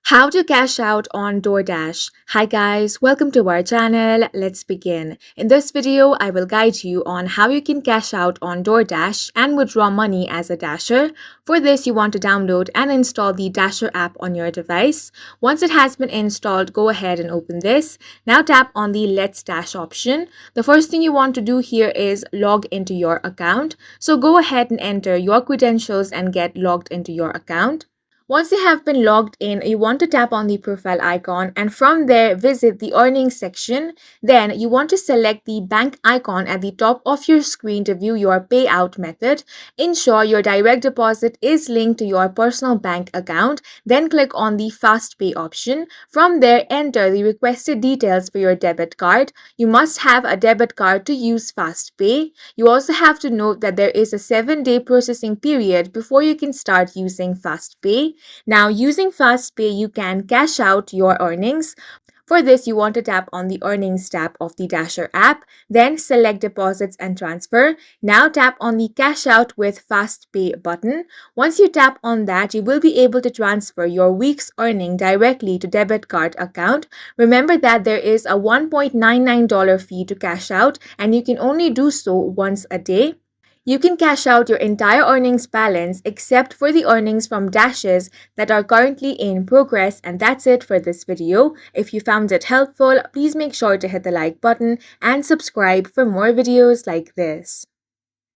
How to cash out on DoorDash. Hi guys, welcome to our channel. Let's begin. In this video, I will guide you on how you can cash out on DoorDash and withdraw money as a Dasher. For this, you want to download and install the Dasher app on your device. Once it has been installed, go ahead and open this. Now tap on the Let's Dash option. The first thing you want to do here is log into your account. So go ahead and enter your credentials and get logged into your account. Once you have been logged in, you want to tap on the profile icon and from there visit the earnings section. Then you want to select the bank icon at the top of your screen to view your payout method. Ensure your direct deposit is linked to your personal bank account. Then click on the fast pay option. From there, enter the requested details for your debit card. You must have a debit card to use fast pay. You also have to note that there is a 7-day processing period before you can start using fast pay. Now, using FastPay, you can cash out your earnings. For this, you want to tap on the Earnings tab of the Dasher app, then select Deposits and Transfer. Now tap on the Cash Out with FastPay button. Once you tap on that, you will be able to transfer your week's earning directly to debit card account. Remember that there is a $1.99 fee to cash out, and you can only do so once a day. You can cash out your entire earnings balance except for the earnings from dashes that are currently in progress, and that's it for this video. If you found it helpful, please make sure to hit the like button and subscribe for more videos like this.